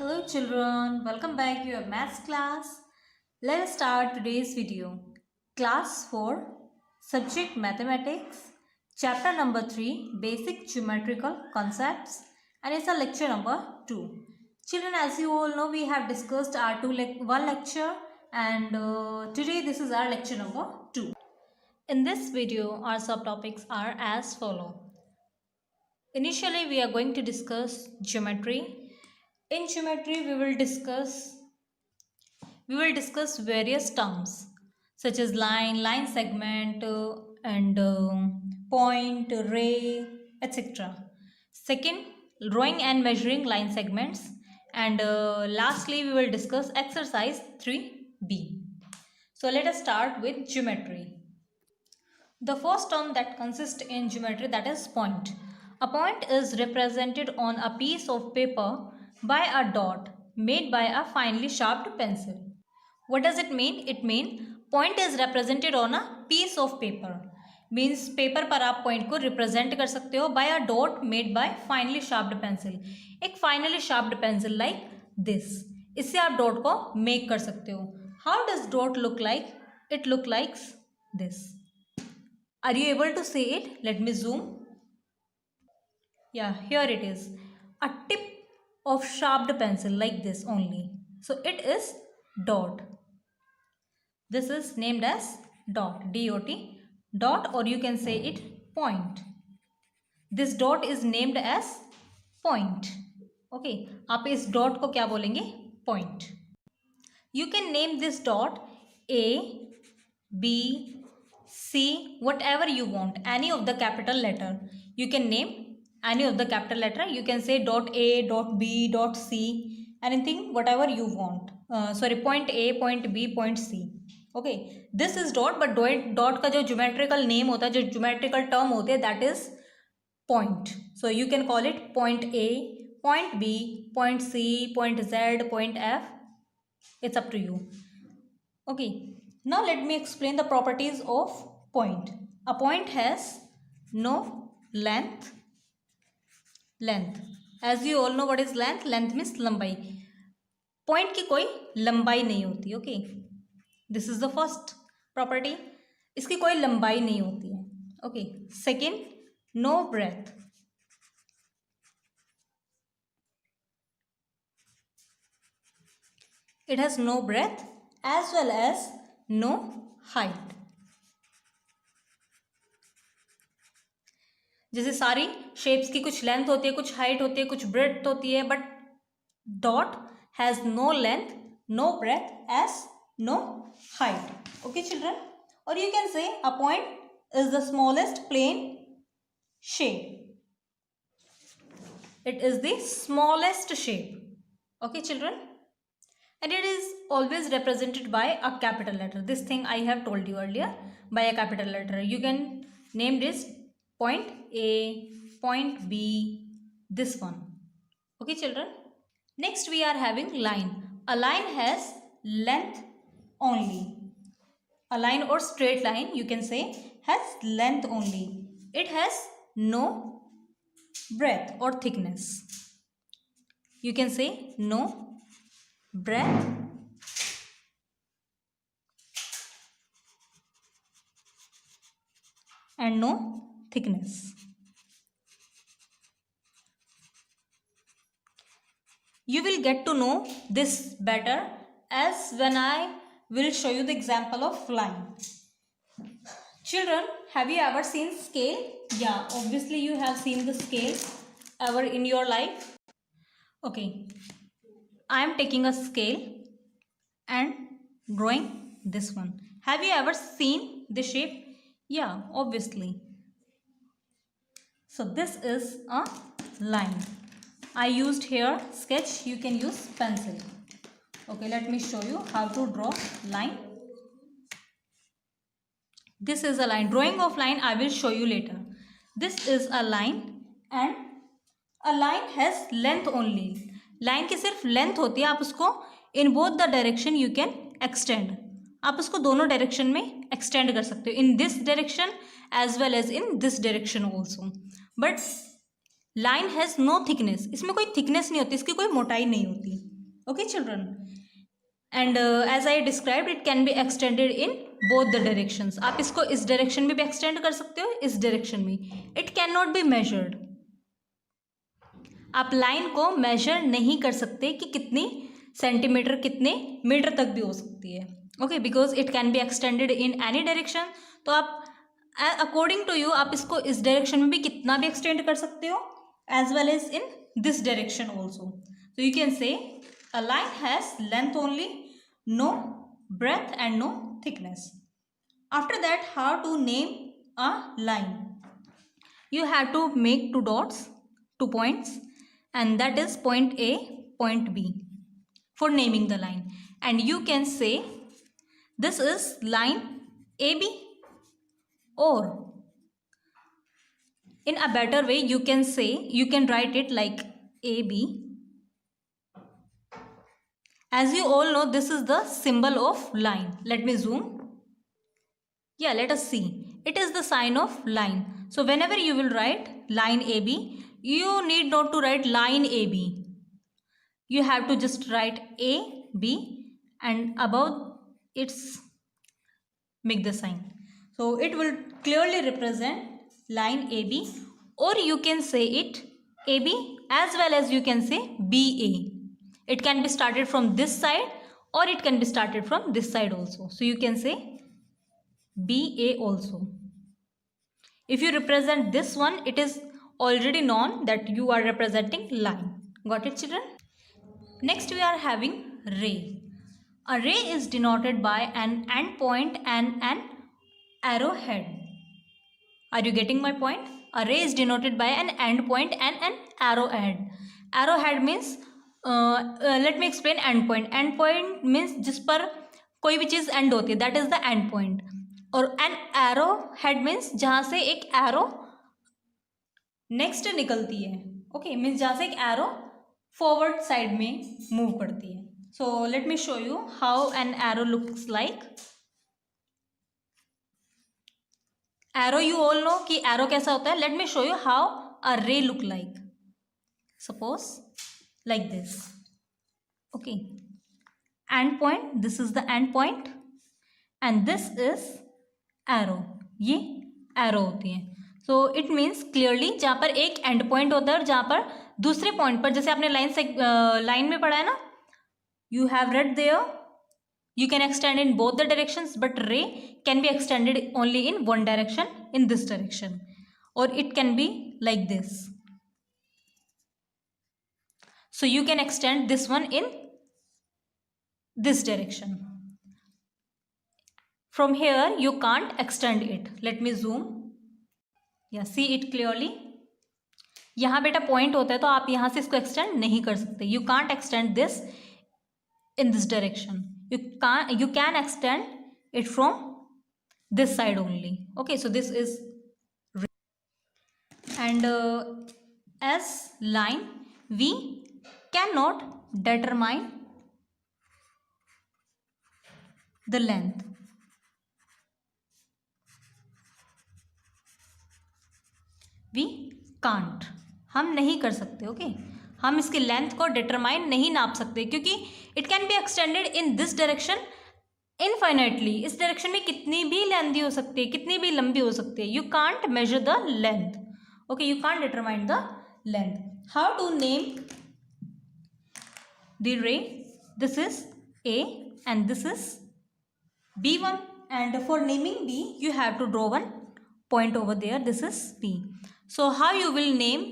Hello children, welcome back to your maths class. Let us start today's video. Class 4, Subject Mathematics, Chapter number 3, Basic Geometrical Concepts, and it's a lecture number 2. Children, as you all know, we have discussed our one lecture and today this is our lecture number 2. In this video, our subtopics are as follow. Initially, we are going to discuss geometry. In geometry, we will discuss various terms such as line segment, and point, ray, etc. Second, drawing and measuring line segments, and lastly, we will discuss exercise 3b. So let us start with geometry. The first term that consists in geometry, that is point. A point is represented on a piece of paper by a dot made by a finely sharpened pencil. What does it mean? It means point is represented on a piece of paper. Means paper पर आप point को represent कर सकते हो by a dot made by finely sharpened pencil. एक finely sharpened pencil like this. इससे आप dot को make कर सकते हो. How does dot look like? It look like this. Are you able to see it? Let me zoom. Yeah, here it is. A tip of sharpened pencil like this only. So it is dot. This is named as dot. D-O-T. Dot, or you can say it point. This dot is named as point. Okay. आप इस dot को क्या बोलेंगे? Point. You can name this dot A, B, C, whatever you want. Any of the capital letter. You can name any of the capital letter. You can say dot A, dot B, dot C, anything, whatever you want. Point A, point B, point C. Okay, this is dot, but dot का जो geometrical name होता है, जो geometrical term होते हैं, that is point. So you can call it point A, point B, point C, point Z, point F. It's up to you. Okay, now let me explain the properties of point. A point has no length. As you all know what is length. Length means लंबाई. Point की कोई लंबाई नहीं होती. Okay, this is the first property. इसकी कोई लंबाई नहीं होती है. Okay, second, no breadth. It has no breadth as well as no height. जैसे सारी शेप्स की कुछ लेंथ होती है, कुछ हाइट होती है, कुछ ब्रेथ होती है, but dot has no length, no breath, as no height. Okay children, और you can say a point is the smallest plane shape. It is the smallest shape. Okay children, and it is always represented by a capital letter. This thing I have told you earlier, by a capital letter. You can name this point A, point B, this one. Okay children, next we are having line. A line has length only. A line or straight line, you can say, has length only. It has no breadth or thickness. You can say no breadth and no thickness. You will get to know this better as when I will show you the example of line. Children, have you ever seen scale? Yeah, obviously you have seen the scale ever in your life. Okay, I am taking a scale and drawing this one. Have you ever seen the shape? Yeah, obviously. So this is a line. I used here sketch. You can use pencil. Okay, let me show you how to draw line. This is a line. Drawing of line I will show you later. This is a line and a line has length only. Line की सिर्फ length होती है. आप उसको in both the direction you can extend. आप उसको दोनों direction में एक्सटेंड कर सकते हो, in this direction as well as in this direction also. But line has no thickness. इसमें कोई थिकनेस नहीं होती, इसकी कोई मोटाई नहीं होती. Okay children, and as I described, it can be extended in both the directions. आप इसको इस direction में भी extend कर सकते हो, इस direction में. It cannot be measured. आप लाइन को measure नहीं कर सकते कि कितनी सेंटीमीटर कितने मीटर तक भी हो सकती है. Okay, because it can be extended in any direction. तो आप अकॉर्डिंग टू यू आप इसको इस डायरेक्शन में भी कितना भी एक्सटेंड कर सकते हो, as well as in this direction also. So you can say a line has length only, no breadth and no thickness. After that, how to name a line? You have to make two dots, 2 points, and that is point A, point B for naming the line. And you can say this is line AB, or in a better way you can say, you can write it like AB. As you all know, this is the symbol of line. Let me zoom. Yeah, let us see. It is the sign of line. So whenever you will write line AB, you need not to write line AB. You have to just write AB and above it's make the sign. So it will clearly represent line AB, or you can say it AB as well as you can say BA. It can be started from this side or it can be started from this side also. So you can say BA also. If you represent this one, it is already known that you are representing line. Got it children? Next we are having ray. A ray is denoted by an end point and an arrowhead. Are you getting my point? A ray is denoted by an end point and an arrowhead. Arrowhead means let me explain end point. End point means जिस पर कोई भी चीज़ end होती है, that is the end point. और an arrowhead means जहाँ से एक arrow next निकलती है. Okay, means जहाँ से एक arrow forward side में move करती है. So let me show you how an arrow looks like. Arrow you all know कि arrow कैसा होता है. Let me show you how a ray look like. Suppose like this. Okay, end point, this is the end point and this is arrow. ये arrow होती है. So it means clearly जहाँ पर एक end point होता है और जहाँ पर दूसरे point पर, जैसे आपने line में पढ़ा है ना, you have read there, you can extend in both the directions, but ray can be extended only in one direction, in this direction, or it can be like this. So you can extend this one in this direction. From here you can't extend it. Let me zoom. Yeah, see it clearly. यहाँ बेटा point होता है तो आप यहाँ से इसको extend नहीं कर सकते. You can't extend this in this direction. You can extend it from this side only. Okay, so this is ray. And as line we cannot determine the length. We can't, हम नहीं कर सकते. Okay, हम इसकी length को determine नहीं नाप सकते क्योंकि it can be extended in this direction infinitely. इस डायरेक्शन में कितनी भी लेंथी हो सकती है, कितनी भी लंबी हो सकती है. You can't measure the length. Okay, you can't determine the length. How to name the ray? This is A and this is B1, and for naming B you have to draw one point over there. This is B. So how you will name?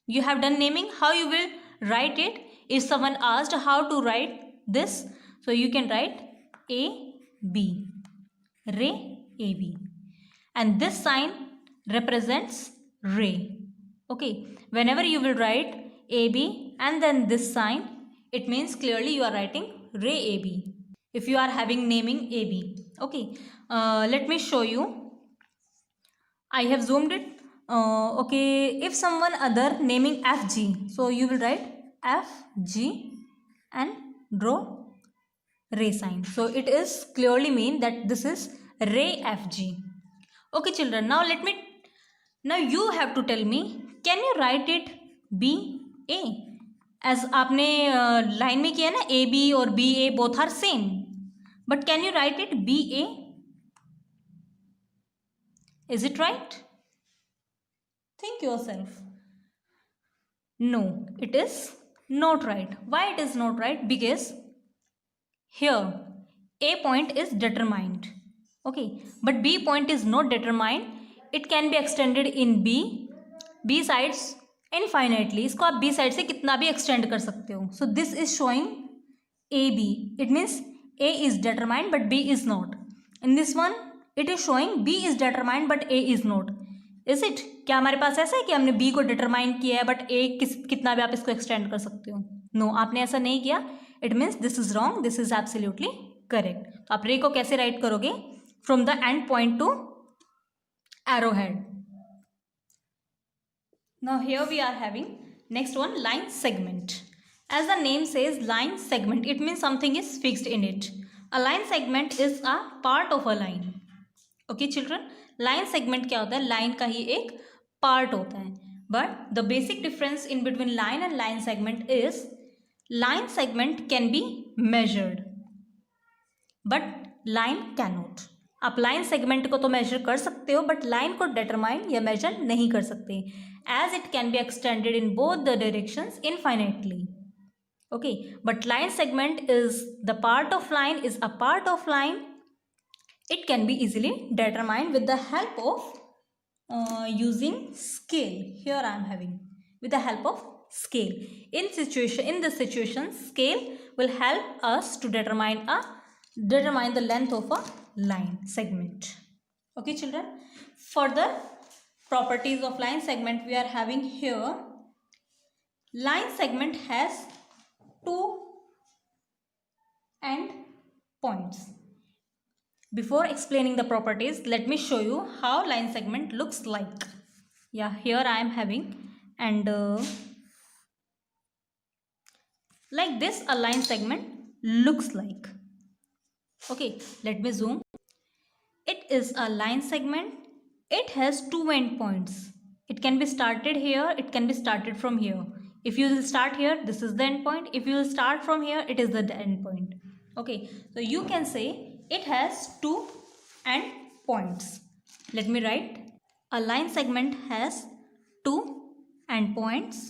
You have done naming. How you will write it? If someone asked how to write this, so you can write A B, ray A B, and this sign represents ray. Okay, whenever you will write A B and then this sign, it means clearly you are writing ray AB if you are having naming AB. Okay, let me show you. I have zoomed it. Okay, if someone other naming FG, so you will write FG and draw ray sign. So it is clearly mean that this is ray FG. Okay children, now you have to tell me, can you write it BA? As आपने line में किया ना, A B और B A both are same, but can you write it B A? Is it right? Think yourself. No, it is not right. Why it is not right? Because here A point is determined, okay, but B point is not determined. It can be extended in B sides infinitely. इसको आप B side से कितना भी extend कर सकते हो. So this is showing AB. It means A is determined but B is not. In this one it is showing B is determined but A is not. Is it? क्या हमारे पास ऐसा है कि हमने बी को डिटरमाइन किया है but ए कितना भी आप इसको एक्सटेंड कर सकते हो? नो, आपने ऐसा नहीं किया. It means this is wrong, this is absolutely correct. तो आप रे को कैसे राइट करोगे? From the end point to arrow head. Now here we are having next one, line segment. As the name says line segment, it means something is fixed in it. A line segment is a part of a line. Okay children, line segment क्या होता है? Line का ही एक part होता है. But the basic difference in between line and line segment is line segment can be measured but line cannot नॉट. आप line segment को तो मेजर कर सकते हो बट लाइन को डिटरमाइन या मेजर नहीं कर सकते, as it can be extended in both the directions infinitely. Okay, but line segment is the part of line, is a part of line. It can be easily determined with the help of using scale. Here I am having with the help of scale. In this situation, scale will help us to determine the length of a line segment. Okay, children. Further properties of line segment we are having here. Line segment has two end points. Before explaining the properties, let me show you how line segment looks like. Yeah, here I am having, and like this a line segment looks like. Okay, let me zoom. It is a line segment. It has two end points. It can be started here, it can be started from here. If you will start here, this is the end point. If you will start from here, it is the end point. Okay, so you can say it has two end points. Let me write. A line segment has two end points.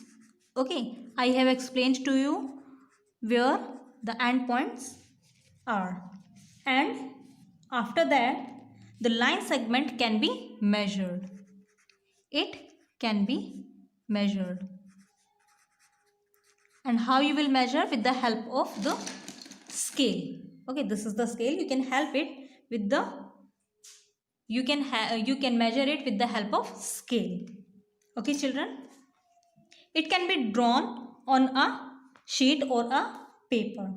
Okay, I have explained to you where the end points are, and after that the line segment can be measured. It can be measured. And how you will measure? With the help of the scale. Okay, this is the scale. You can help it with the you can measure it with the help of scale. Okay children, it can be drawn on a sheet or a paper,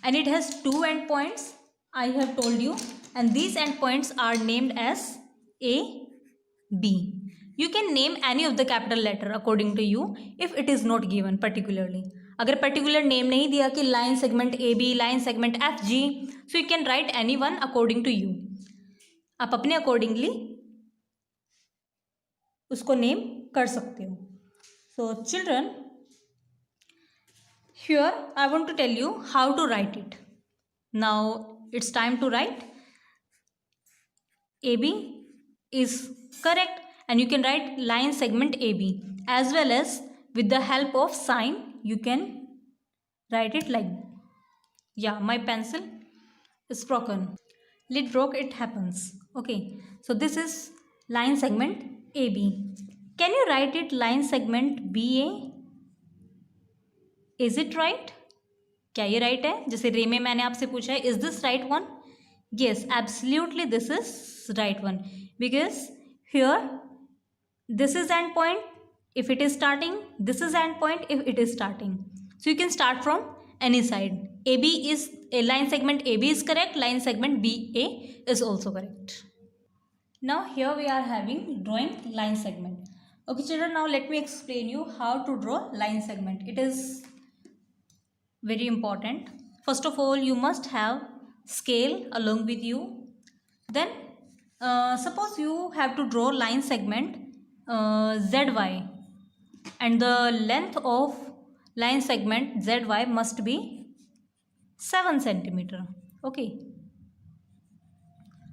and it has two end points, I have told you, and these end points are named as A, B. You can name any of the capital letter according to you if it is not given particularly. अगर particular name नहीं दिया कि line segment A B, line segment F G, so you can write any one according to you. आप अपने accordingly उसको name कर सकते हो. So children, here I want to tell you how to write it. Now it's time to write. A B is correct, and you can write line segment AB, as well as with the help of sign you can write it like, yeah, my pencil is broken, lid broke, it happens. Okay, so this is line segment AB. Can you write it line segment BA? Is it right? क्या ये right है? जैसे रे में मैंने आपसे पूछा है, is this right one? yes, absolutely this is right one, because here this is end point if it is starting, this is end point if it is starting, so you can start from any side. AB is a line segment AB is correct, line segment BA is also correct. Now here we are having drawing line segment. Okay children, now let me explain you how to draw line segment. It is very important. First of all, you must have scale along with you. Then suppose you have to draw line segment ZY, and the length of line segment ZY must be 7 centimeter. Okay,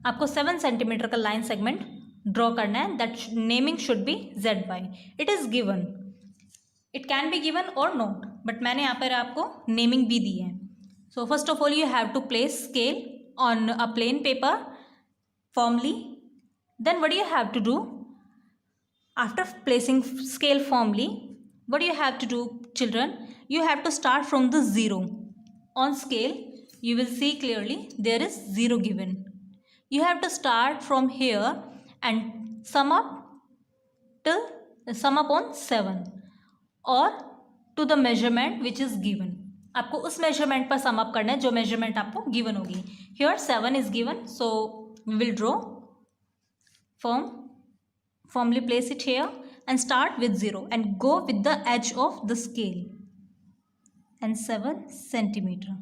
आपको 7 centimetre का line segment draw करना है. That naming should be ZY. It is given, it can be given और not, but मैंने यहाँ पर आपको naming भी दी है. So first of all you have to place scale on a plain paper formally. Then what you have to do after placing scale firmly, what you have to do, children, you have to start from the 0. On scale you will see clearly there is 0 given. You have to start from here and sum up on 7 or to the measurement which is given. आपको उस measurement पर sum up करना है जो measurement आपको given होगी. Here 7 is given, so we will draw firmly place it here and start with 0 and go with the edge of the scale and 7 centimeter.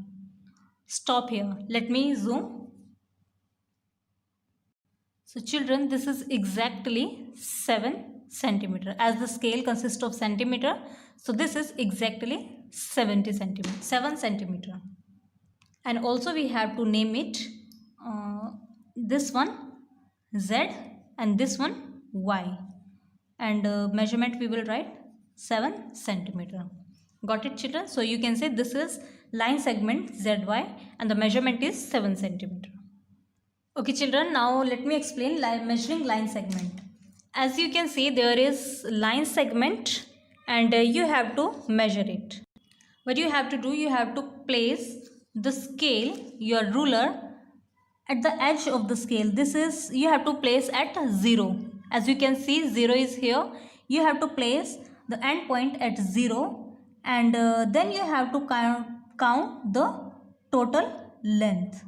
Stop here. Let me zoom. So children, this is exactly 7 centimeter. As the scale consists of centimeter, so this is exactly 7 centimeter. And also we have to name it this one Z and this one Y, and measurement we will write 7 centimeter. Got it, children? So you can say this is line segment ZY and the measurement is 7 centimeter. Okay children, now let me explain measuring line segment. As you can see, there is line segment and you have to measure it. What you have to do, you have to place the scale, your ruler, at the edge of the scale. This is, you have to place at 0. As you can see, 0 is here. You have to place the end point at 0 and then you have to count the total length.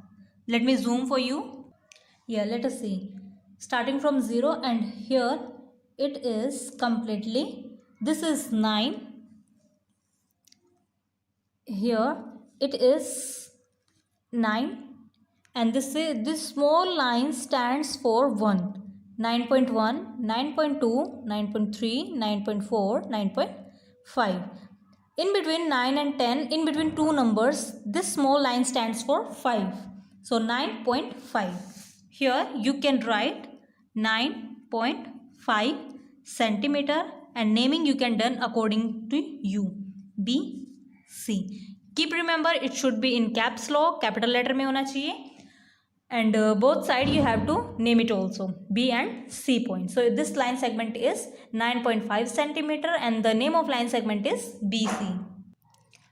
Let me zoom for you. Yeah, let us see. Starting from 0 and here it is completely, this is 9. Here it is 9 and this small line stands for 1. 9.1, 9.2, 9.3, 9.4, 9.5. In between 9 and 10, in between two numbers, this small line stands for 5. So 9.5. Here you can write 9.5 centimeter and naming you can done according to you. B, C. Keep remember it should be in caps lock, capital letter में होना चाहिए. And both side you have to name it also, B and C point. So this line segment is 9.5 centimeter and the name of line segment is BC.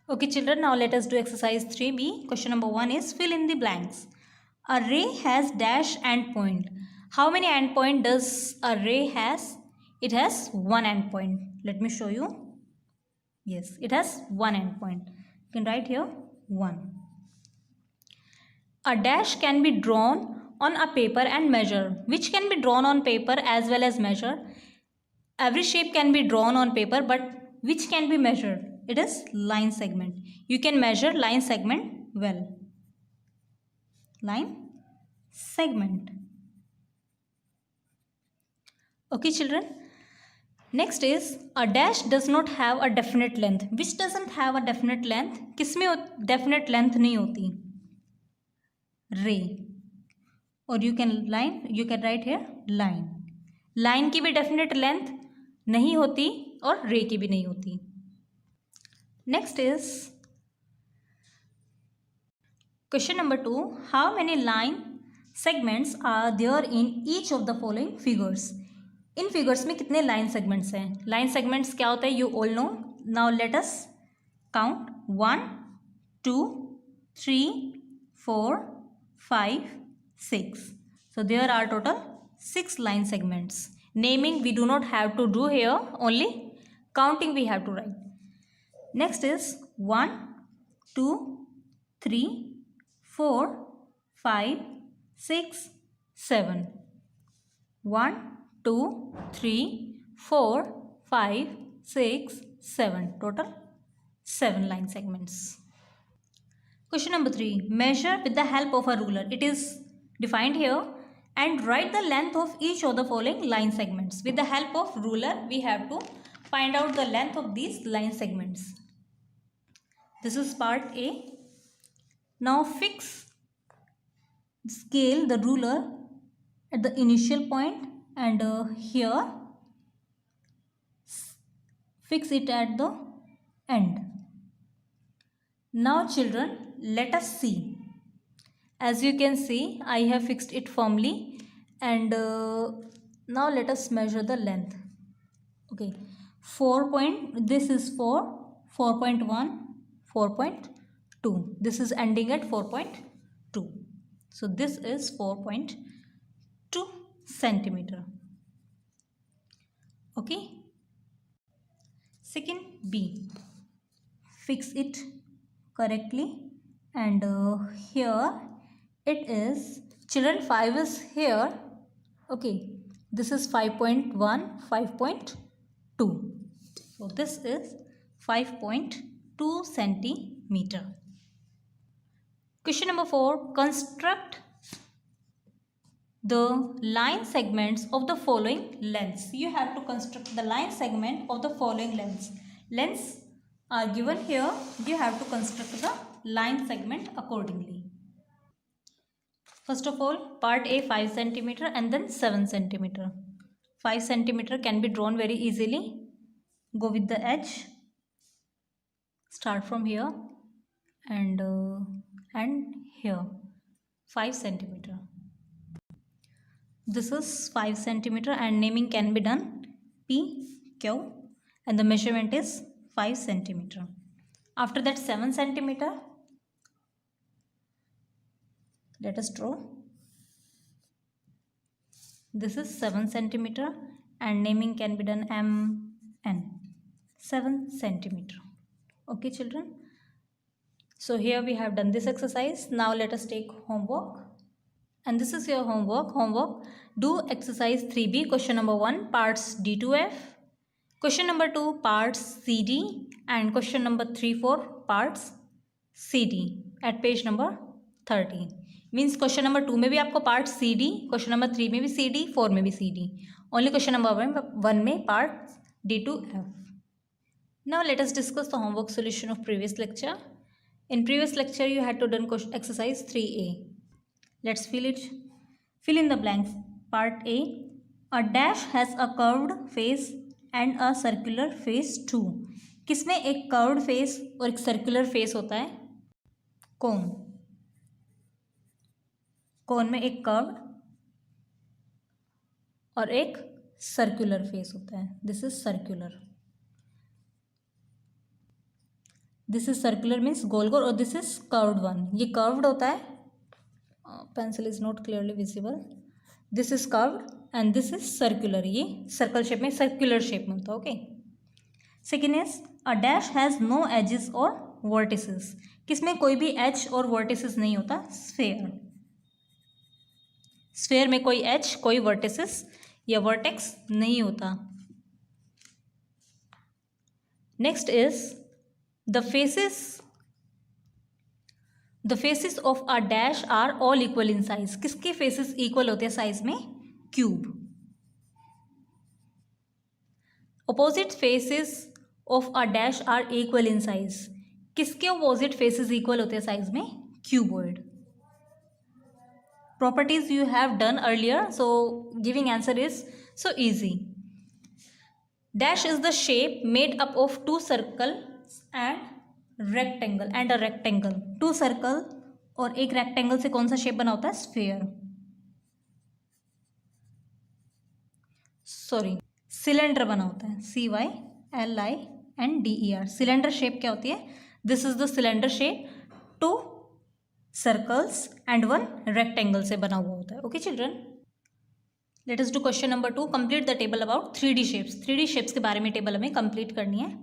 Okay children, now let us do exercise 3B. Question number 1 is fill in the blanks. A ray has dash end point. How many end point does a ray has? It has one end point. Let me show you. Yes, it has one end point. You can write here 1. A dash can be drawn on a paper and measure. Which can be drawn on paper as well as measure? Every shape can be drawn on paper, but which can be measured? It is line segment. You can measure line segment well. Line segment. Okay children. Next is a dash does not have a definite length. Which doesn't have a definite length? किसमें definite length नहीं होती? ray, or you can write here line. line की भी definite length नहीं होती और ray की भी नहीं होती. Next is question number 2. How many line segments are there in each of the following figures? In figures में कितने line segments हैं? line segments क्या होता है? You all know. Now let us count. 1, 2, 3, 4, 5, 6. So there are total 6 line segments. Naming we do not have to do here, only counting we have to write. Next is 1, 2, 3, 4, 5, 6, 7. 1, 2, 3, 4, 5, 6, 7. Total 7 line segments. Question number 3. Measure with the help of a ruler. It is defined here. And write the length of each of the following line segments. With the help of ruler, we have to find out the length of these line segments. This is part A. Now fix scale the ruler at the initial point and here fix it at the end. Now children, let us see. As you can see, I have fixed it firmly and now let us measure the length. Okay, this is 4.1, 4.2. This is ending at 4.2. So this is 4.2 centimeter. Okay. Second B. Fix it correctly and here it is, children, 5 is here. Okay, this is 5.1, 5.2. So this is 5.2 centimeter. Question number 4. Construct the line segments of the following lengths. You have to construct the line segment of the following lengths. Lengths are given here. You have to construct the line segment accordingly. First of all, part A 5 centimeter and then 7 centimeter. 5 centimeter can be drawn very easily. Go with the edge. Start from here and here. 5 centimeter. This is 5 centimeter and naming can be done P, Q and the measurement is 5 centimeter. After that 7 centimeter, let us draw. This is 7 centimeter and naming can be done M, N. 7 centimeter. Okay children. So here we have done this exercise. Now let us take homework. And this is your homework. Do exercise 3B, question number 1, parts D to F. Question number 2, parts CD. And question number 3, 4, parts CD at page number 30. Means question number 2 में भी आपको part CD, question number 3 में भी CD, 4 में भी CD. Only question number 1 में parts D to F. Now let us discuss the homework solution of previous lecture. In previous lecture you had to done exercise 3A. Let's fill it. Fill in the blanks. Part A. A dash has a curved face and a circular face too. किसमें एक curved face और एक circular face होता है? कोन. कोन में एक curved और एक circular face होता है. This is circular. This is circular means गोल गोल और this is curved one. ये curved होता है. Pencil is not clearly visible. This is curved and this is circular. ये circle shape में circular shape में होता है. Okay. Second is a dash has no edges or vertices. किसमें कोई भी edge और vertices नहीं होता? Sphere. Sphere में कोई edge, कोई vertices या vertex नहीं होता. Next is the faces of a dash are all equal in size. किसके faces equal होते हैं size में? Cube. Opposite faces of a dash are equal in size. किसके opposite faces equal होते हैं size में? Cuboid. Properties you have done earlier, so giving answer is so easy. Dash is the shape made up of two circles and a rectangle. Two circle और एक rectangle से कौन सा shape बना होता है? Sphere. Sorry, cylinder बना होता है. CYLINDER. Cylinder shape क्या होती है? This is the cylinder shape. Two circles and one rectangle से बना हुआ होता है. Okay children. Let us do question number 2. Complete the table about 3D shapes. 3D shapes के बारे में table हमें complete करनी है.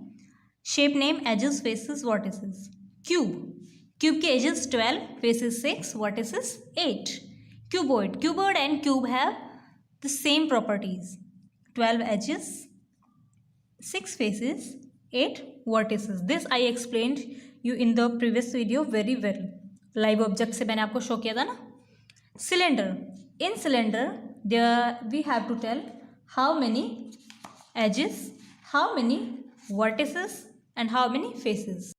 Shape name, edges, faces, vertices. Cube. Cube के edges 12, faces 6, vertices 8. Cuboid. Cuboid and cube have the same properties. 12 edges, 6 faces, 8 vertices. This I explained you in the previous video very well. Live object से मैंने आपको show किया था ना. Cylinder. In cylinder, there we have to tell how many edges, how many vertices and how many faces.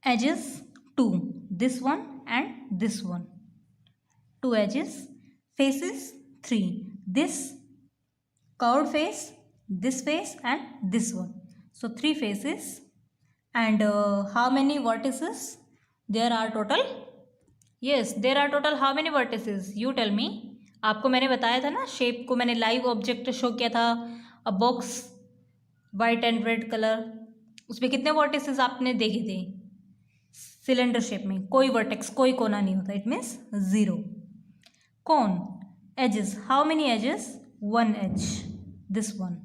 edges 2, this one and this one. 2 edges. Faces 3, this curved face, this face and this one. So 3 faces. And how many vertices there are total? Yes, there are total how many vertices? You tell me. आपको मैंने बताया था ना, shape को मैंने live object show किया था, अ box white and red colour, उसमें कितने वर्टिसेस आपने देखे थे? सिलेंडर शेप में कोई वर्टेक्स, कोई कोना नहीं होता, इट मीन्स 0. कौन? Edges, how many edges? 1 edge, this one,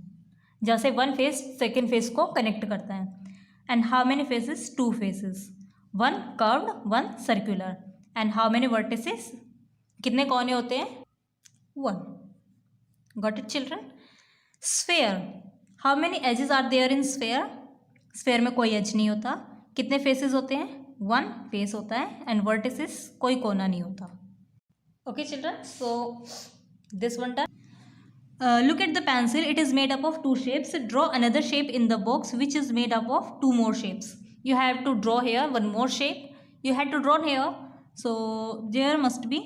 जहाँ से 1 फेस सेकेंड फेस को कनेक्ट करता है. And how many faces? 2 faces, 1 curved 1 circular. And how many vertices? कितने कोने होते हैं? 1. Got it children? Sphere, how many edges are there in sphere? Sphere में कोई एज नहीं होता. कितने फेसेस होते हैं? 1 फेस होता है. एंड वर्टिसेस, कोई कोना नहीं होता. Okay children, so this one done. Look at the pencil, it is made up of 2 shapes. Draw another shape in the box which is made up of 2 more shapes. You have to draw here 1 more shape. You had to draw here. So there must be,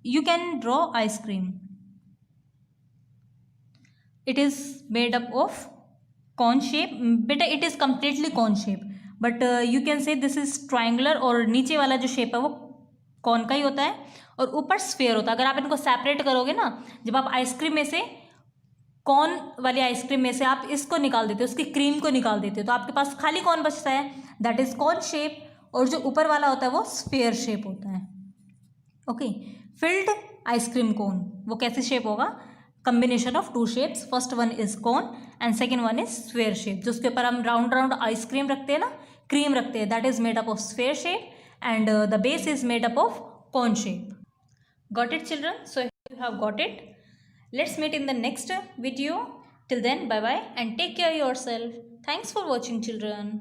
you can draw ice cream. It is made up of cone shape. Beta, it is completely cone shape. But you can say this is triangular. और नीचे वाला जो shape है वो cone का ही होता है और ऊपर स्फेयर होता है. अगर आप इनको सेपरेट करोगे ना, जब आप आइसक्रीम में से, कॉन वाली आइसक्रीम में से आप इसको निकाल देते हो, उसकी क्रीम को निकाल देते हो, तो आपके पास खाली कॉन बचता है, दैट इज कॉन शेप. और जो ऊपर वाला होता है वो स्फेयर शेप होता है. ओके, फिल्ड आइसक्रीम कोन, वो कैसी शेप होगा? Combination of 2 shapes. First one is cone and second one is sphere shape. जो उसके ऊपर हम राउंड राउंड आइसक्रीम रखते हैं ना, क्रीम रखते हैं, that is made up of sphere shape and the base is made up of cone shape. Got it children? So you have got it. Let's meet in the next video. Till then, bye bye and take care yourself. Thanks for watching children.